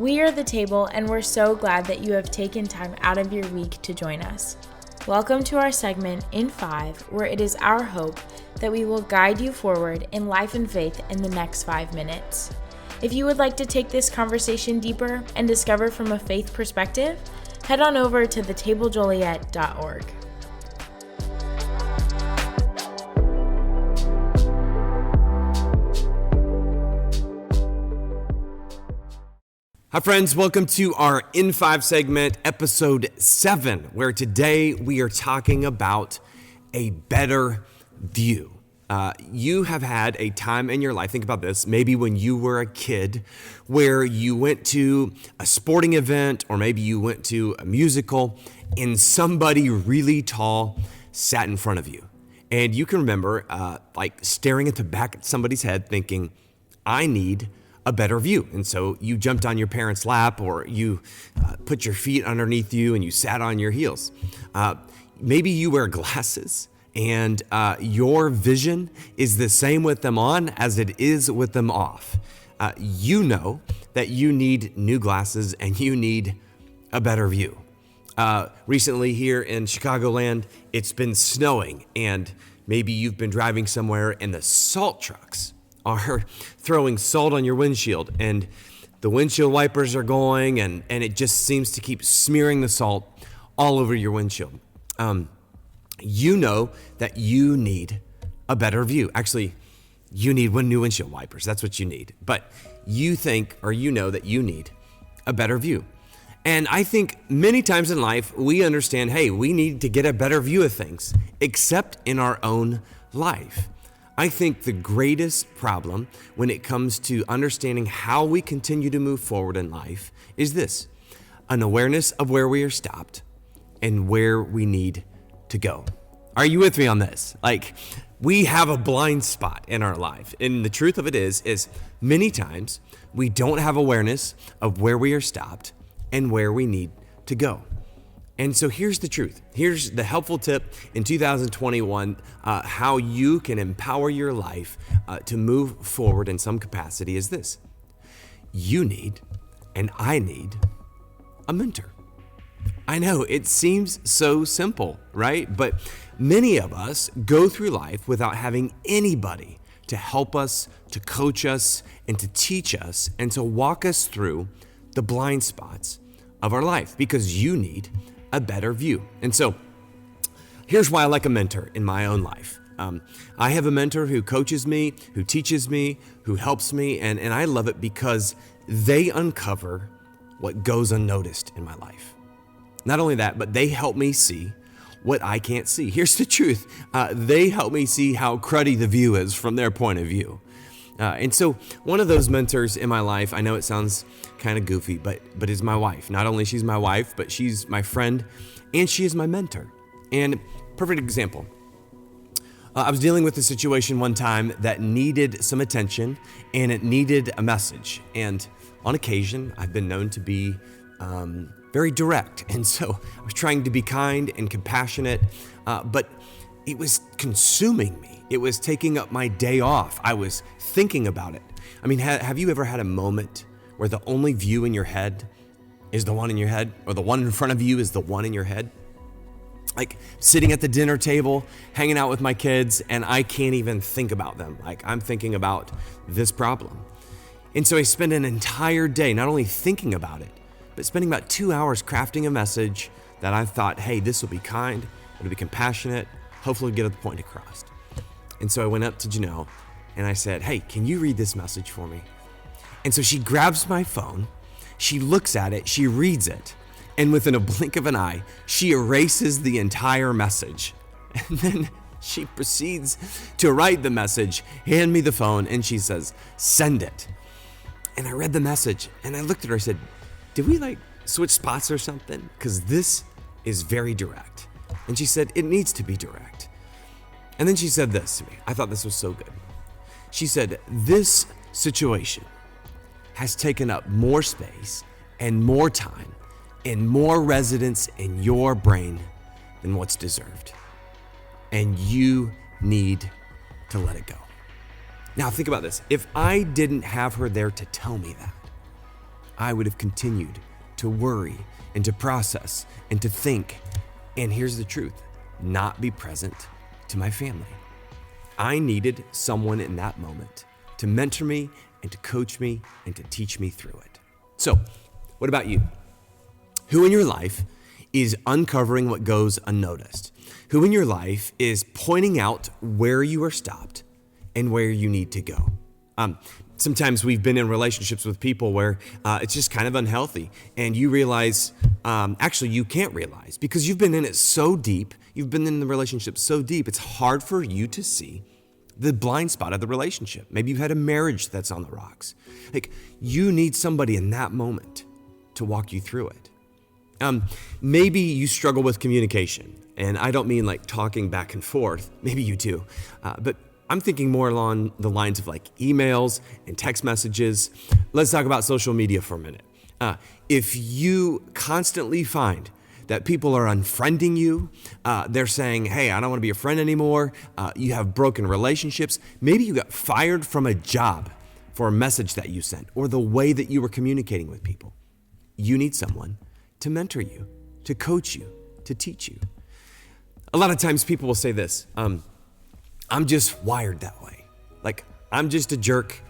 We are The Table, and we're so glad that you have taken time out of your week to join us. Welcome to our segment, In 5, where it is our hope that we will guide you forward in life and faith in the next 5 minutes. If you would like to take this conversation deeper and discover from a faith perspective, head on over to thetablejoliet.org. Hi friends, welcome to our In 5 segment, episode 7, where today we are talking about a better view. You have had a time in your life, think about this, maybe when you were a kid, where you went to a sporting event or maybe you went to a musical and somebody really tall sat in front of you. And you can remember staring at the back of somebody's head thinking, I need a better view. And so you jumped on your parents' lap or you put your feet underneath you and you sat on your heels. Maybe you wear glasses and your vision is the same with them on as it is with them off. You know that you need new glasses and you need a better view. Recently here in Chicagoland, it's been snowing and maybe you've been driving somewhere and the salt trucks are throwing salt on your windshield and the windshield wipers are going and it just seems to keep smearing the salt all over your windshield. You know that you need a better view. Actually, you need new windshield wipers. That's what you need. But you think or you know that you need a better view. And I think many times in life we understand, hey, we need to get a better view of things, except in our own life. I think the greatest problem when it comes to understanding how we continue to move forward in life is this: an awareness of where we are stopped and where we need to go. Are you with me on this? We have a blind spot in our life. And the truth of it is many times we don't have awareness of where we are stopped and where we need to go. And so here's the truth. Here's the helpful tip in 2021, how you can empower your life to move forward in some capacity is this: you need, and I need, a mentor. I know it seems so simple, right? But many of us go through life without having anybody to help us, to coach us, and to teach us, and to walk us through the blind spots of our life, because you need a better view. And so here's why I like a mentor in my own life. I have a mentor who coaches me, who teaches me, who helps me, and I love it because they uncover what goes unnoticed in my life. Not only that, but they help me see what I can't see. Here's the truth. They help me see how cruddy the view is from their point of view. And so one of those mentors in my life, I know it sounds kind of goofy, but is my wife. Not only she's my wife, but she's my friend and she is my mentor. And perfect example. I was dealing with a situation one time that needed some attention and it needed a message. And on occasion, I've been known to be very direct. And so I was trying to be kind and compassionate, but it was consuming me. It was taking up my day off. I was thinking about it. I mean, have you ever had a moment where the only view in your head is the one in your head, or the one in front of you is the one in your head? Like sitting at the dinner table, hanging out with my kids, and I can't even think about them. I'm thinking about this problem. And so I spend an entire day not only thinking about it, but spending about 2 hours crafting a message that I thought, hey, this will be kind, it'll be compassionate, hopefully get the point across. And so I went up to Janelle and I said, hey, can you read this message for me? And so she grabs my phone, she looks at it, she reads it, and within a blink of an eye, she erases the entire message. And then she proceeds to write the message, hand me the phone, and she says, send it. And I read the message and I looked at her and said, did we switch spots or something? Because this is very direct. And she said, it needs to be direct. And then she said this to me. I thought this was so good. She said, this situation has taken up more space and more time and more residence in your brain than what's deserved. And you need to let it go. Now think about this. If I didn't have her there to tell me that, I would have continued to worry and to process and to think. And here's the truth, not be present to my family. I needed someone in that moment to mentor me and to coach me and to teach me through it. So, what about you? Who in your life is uncovering what goes unnoticed? Who in your life is pointing out where you are stopped and where you need to go? Sometimes we've been in relationships with people where it's just kind of unhealthy, and you realize, actually you can't realize because you've been in it so deep, you've been in the relationship so deep, it's hard for you to see the blind spot of the relationship. Maybe you've had a marriage that's on the rocks. Like, you need somebody in that moment to walk you through it. Maybe you struggle with communication, and I don't mean like talking back and forth. Maybe you do, but I'm thinking more along the lines of like emails and text messages. Let's talk about social media for a minute. If you constantly find that people are unfriending you, they're saying, hey, I don't want to be a friend anymore. You have broken relationships. Maybe you got fired from a job for a message that you sent or the way that you were communicating with people. You need someone to mentor you, to coach you, to teach you. A lot of times people will say this, I'm just wired that way. Like, I'm just a jerk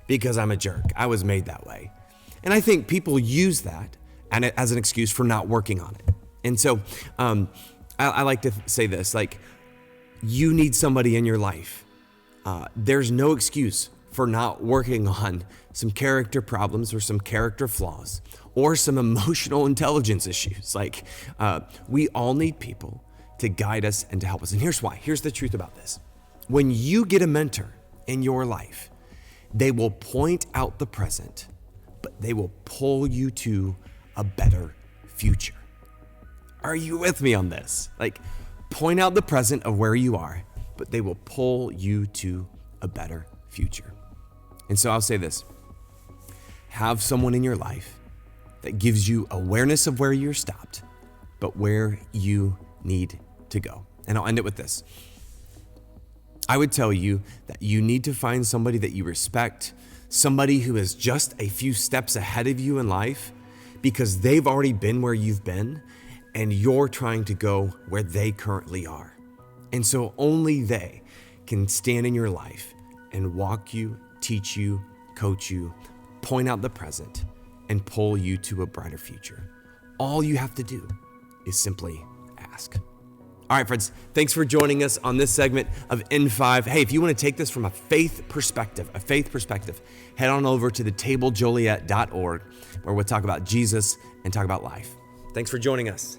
because I'm a jerk. I was made that way. And I think people use that as an excuse for not working on it. And so I like to say this, like, you need somebody in your life. There's no excuse for not working on some character problems or some character flaws or some emotional intelligence issues. Like, we all need people to guide us and to help us. And here's why. Here's the truth about this. When you get a mentor in your life, they will point out the present, but they will pull you to a better future. Are you with me on this? Like, point out the present of where you are, but they will pull you to a better future. And so I'll say this, have someone in your life that gives you awareness of where you're stopped, but where you need to go. And I'll end it with this. I would tell you that you need to find somebody that you respect, somebody who is just a few steps ahead of you in life because they've already been where you've been and you're trying to go where they currently are. And so only they can stand in your life and walk you, teach you, coach you, point out the present, and pull you to a brighter future. All you have to do is simply ask. All right, friends, thanks for joining us on this segment of In5. Hey, if you want to take this from a faith perspective, head on over to thetablejoliet.org where we'll talk about Jesus and talk about life. Thanks for joining us.